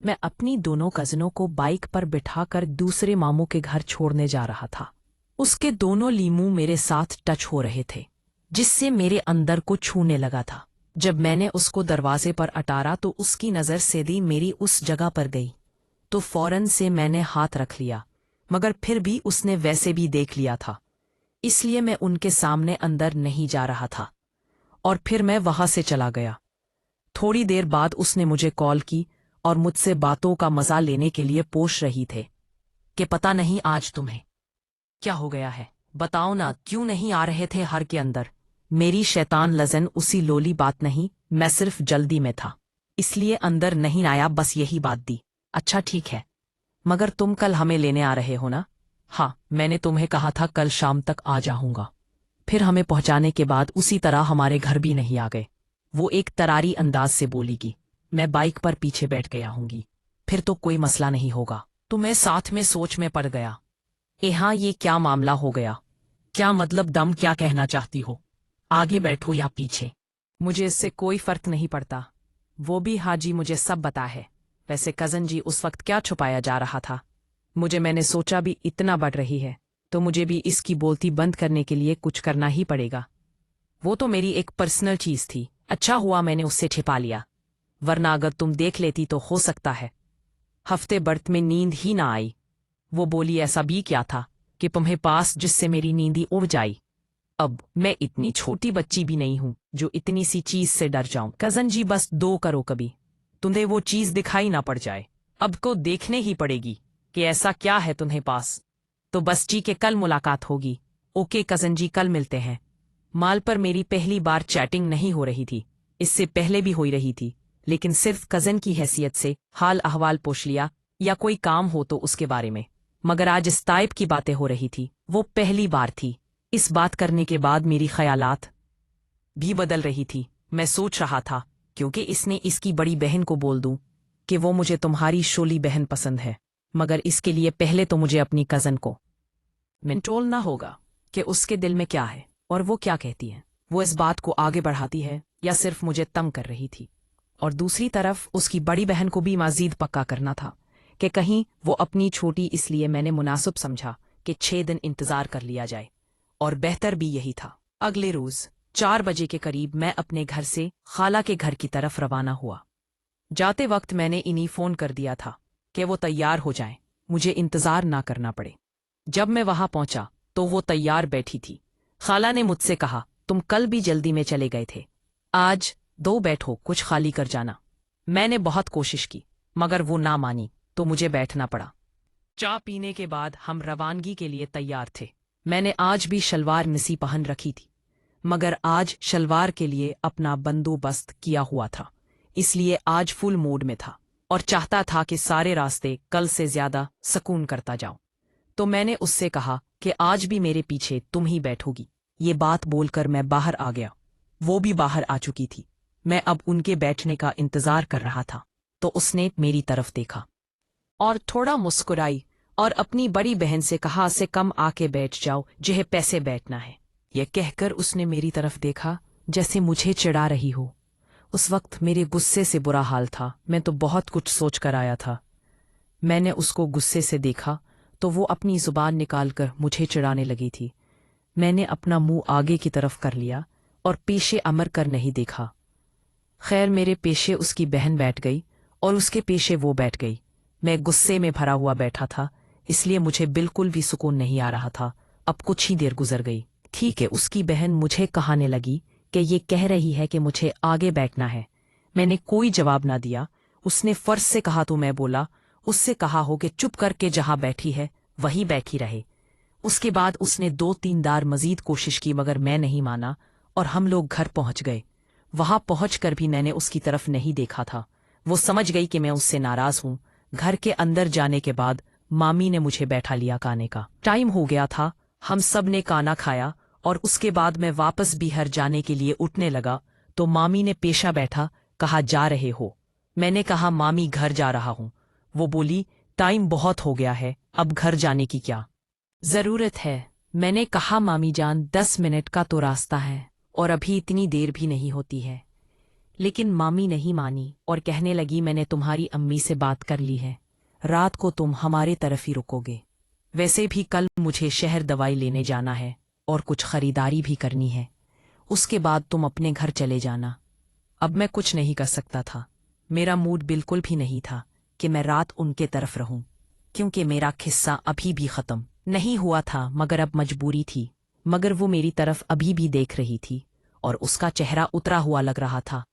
मैं अपनी दोनों कजनों को बाइक पर बिठाकर दूसरे मामू के घर छोड़ने जा रहा था। उसके दोनों लीमू मेरे साथ टच हो रहे थे, जिससे मेरे अंदर को छूने लगा था। जब मैंने उसको दरवाजे पर अटारा तो उसकी नज़र सीधी मेरी उस जगह पर गई, तो फौरन से मैंने हाथ रख लिया, मगर फिर भी उसने वैसे भी देख लिया था, इसलिए मैं उनके सामने अंदर नहीं जा रहा था और फिर मैं वहां से चला गया। थोड़ी देर बाद उसने मुझे कॉल की और मुझसे बातों का मजा लेने के लिए पूछ रही थे कि पता नहीं आज तुम्हें क्या हो गया है, बताओ ना, क्यों नहीं आ रहे थे हर के अंदर। मेरी शैतान लजन उसी लोली बात नहीं, मैं सिर्फ जल्दी में था इसलिए अंदर नहीं आया, बस यही बात दी। अच्छा ठीक है, मगर तुम कल हमें लेने आ रहे हो ना? हाँ, मैंने तुम्हें कहा था कल शाम तक आ जाऊंगा। फिर हमें पहुंचाने के बाद उसी तरह हमारे घर भी नहीं आ गए। वो एक तरारी अंदाज से बोलीगी। मैं बाइक पर पीछे बैठ गया हूंगी। फिर तो कोई मसला नहीं होगा। तो मैं साथ में सोच में पड़ गया, हाँ ये क्या मामला हो गया? क्या मतलब, दम क्या कहना चाहती हो? आगे बैठो या पीछे, मुझे इससे कोई फर्क नहीं पड़ता। वो भी हाजी मुझे सब बता है। वैसे कजन जी उस वक्त क्या छुपाया जा रहा था? मैंने सोचा भी इतना बढ़ रही है तो मुझे भी इसकी बोलती बंद करने के लिए कुछ करना ही पड़ेगा। वो तो मेरी एक पर्सनल चीज थी, अच्छा हुआ मैंने उससे छिपा लिया, वरना अगर तुम देख लेती तो हो सकता है हफ्ते बर्थ में नींद ही ना आई। वो बोली ऐसा भी क्या था कि तुम्हें पास जिससे मेरी नींद ही उड़ जाई। अब मैं इतनी छोटी बच्ची भी नहीं हूं जो इतनी सी चीज से डर जाऊं। कजन जी बस दो करो, कभी तुम्हें वो चीज दिखाई ना पड़ जाए। अब को देखने ही पड़ेगी कि ऐसा क्या है तुम्हें पास। तो बस जी के कल मुलाकात होगी। ओके कजन जी, कल मिलते हैं। माल पर मेरी पहली बार चैटिंग नहीं हो रही थी, इससे पहले भी हो रही थी, लेकिन सिर्फ कजन की हैसियत से हाल अहवाल पूछ लिया या कोई काम हो तो उसके बारे में। मगर आज इस टाइप की बातें हो रही थी, वो पहली बार थी। इस बात करने के बाद मेरी ख्यालात भी बदल रही थी। मैं सोच रहा था क्योंकि इसने इसकी बड़ी बहन को बोल दूं कि वो मुझे तुम्हारी शोली बहन पसंद है, मगर इसके लिए पहले तो मुझे अपनी कजन को मिंटोलना होगा कि उसके दिल में क्या है और वो क्या कहती है। वो इस बात को आगे बढ़ाती है या सिर्फ मुझे तंग कर रही थी। और दूसरी तरफ उसकी बड़ी बहन को भी मजीद पक्का करना था कि कहीं वो अपनी छोटी, इसलिए मैंने मुनासिब समझा कि 6 दिन इंतजार कर लिया जाए, और बेहतर भी यही था। अगले रोज 4 बजे के करीब मैं अपने घर से खाला के घर की तरफ रवाना हुआ। जाते वक्त मैंने इन्हीं फोन कर दिया था कि वो तैयार हो जाएं, मुझे इंतजार ना करना पड़े। जब मैं वहां पहुंचा तो वो तैयार बैठी थी। खाला ने मुझसे कहा, तुम कल भी जल्दी में चले गए थे, आज दो बैठो, कुछ खाली कर जाना। मैंने बहुत कोशिश की मगर वो ना मानी, तो मुझे बैठना पड़ा। चाय पीने के बाद हम रवानगी के लिए तैयार थे। मैंने आज भी शलवार निसी पहन रखी थी, मगर आज शलवार के लिए अपना बंदोबस्त किया हुआ था, इसलिए आज फुल मूड में था और चाहता था कि सारे रास्ते कल से ज्यादा सुकून करता जाऊं। तो मैंने उससे कहा कि आज भी मेरे पीछे तुम ही बैठोगी। ये बात बोलकर मैं बाहर आ गया। वो भी बाहर आ चुकी थी। मैं अब उनके बैठने का इंतजार कर रहा था तो उसने मेरी तरफ देखा और थोड़ा मुस्कुराई और अपनी बड़ी बहन से कहा, से कम आके बैठ जाओ, जिहे पैसे बैठना है। यह कहकर उसने मेरी तरफ देखा जैसे मुझे चिढ़ा रही हो। उस वक्त मेरे गुस्से से बुरा हाल था, मैं तो बहुत कुछ सोच कर आया था। मैंने उसको गुस्से से देखा तो वो अपनी जुबान निकालकर मुझे चिढ़ाने लगी थी। मैंने अपना मुंह आगे की तरफ कर लिया और पेशे अमर कर नहीं देखा। खैर, मेरे पेशे उसकी बहन बैठ गई और उसके पेशे वो बैठ गई। मैं गुस्से में भरा हुआ बैठा था, इसलिए मुझे बिल्कुल भी सुकून नहीं आ रहा था। अब कुछ ही देर गुजर गई। ठीक है, उसकी बहन मुझे कहाने लगी कि ये कह रही है कि मुझे आगे बैठना है। मैंने कोई जवाब ना दिया। उसने फर्ज से कहा तो मैं बोला, उससे कहा हो कि चुप करके जहां बैठी है वहीं बैठी रहे। उसके बाद उसने 2-3 बार मजीद कोशिश की मगर मैं नहीं माना और हम लोग घर पहुंच गए। वहां पहुंचकर भी मैंने उसकी तरफ नहीं देखा था। वो समझ गई कि मैं उससे नाराज हूं। घर के अंदर जाने के बाद मामी ने मुझे बैठा लिया। खाने का टाइम हो गया था। हम सब ने खाना खाया और उसके बाद मैं वापस बिहार जाने के लिए उठने लगा तो मामी ने पेशा बैठा, कहा जा रहे हो? मैंने कहा मामी घर जा रहा हूं। वो बोली टाइम बहुत हो गया है, अब घर जाने की क्या जरूरत है? मैंने कहा मामी जान 10 मिनट का तो रास्ता है और अभी इतनी देर भी नहीं होती है। लेकिन मामी नहीं मानी और कहने लगी, मैंने तुम्हारी अम्मी से बात कर ली है, रात को तुम हमारे तरफ ही रुकोगे। वैसे भी कल मुझे शहर दवाई लेने जाना है और कुछ खरीदारी भी करनी है, उसके बाद तुम अपने घर चले जाना। अब मैं कुछ नहीं कर सकता था। मेरा मूड बिल्कुल भी नहीं था कि मैं रात उनके तरफ रहूं, क्योंकि मेरा किस्सा अभी भी खत्म नहीं हुआ था, मगर अब मजबूरी थी। मगर वो मेरी तरफ अभी भी देख रही थी और उसका चेहरा उतरा हुआ लग रहा था।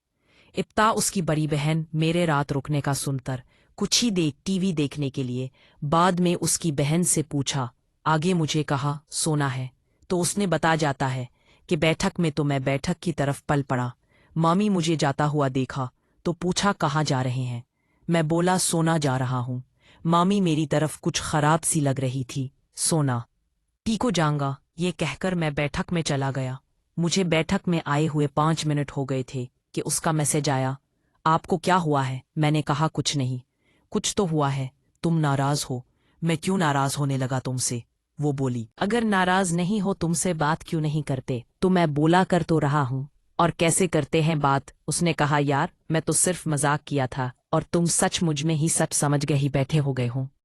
इब्ता उसकी बड़ी बहन मेरे रात रुकने का सुनकर कुछ ही देर टीवी देखने के लिए बाद में उसकी बहन से पूछा। आगे मुझे कहा सोना है, तो उसने बता जाता है कि बैठक में, तो मैं बैठक की तरफ पल पड़ा। मामी मुझे जाता हुआ देखा तो पूछा कहाँ जा रहे हैं। मैं बोला सोना जा रहा हूँ। मामी मेरी तरफ कुछ खराब सी लग रही थी। सोना टी को जाऊंगा, ये कहकर मैं बैठक में चला गया। मुझे बैठक में आए हुए 5 मिनट हो गए थे कि उसका मैसेज आया। आपको क्या हुआ है? मैंने कहा कुछ नहीं। कुछ तो हुआ है, तुम नाराज हो। मैं क्यों नाराज होने लगा तुमसे? वो बोली, अगर नाराज नहीं हो तुमसे बात क्यों नहीं करते? तो मैं बोला कर तो रहा हूँ। और कैसे करते हैं बात? उसने कहा, यार मैं तो सिर्फ मजाक किया था और तुम सच मुझ में ही सच समझ गए ही बैठे हो गए हो।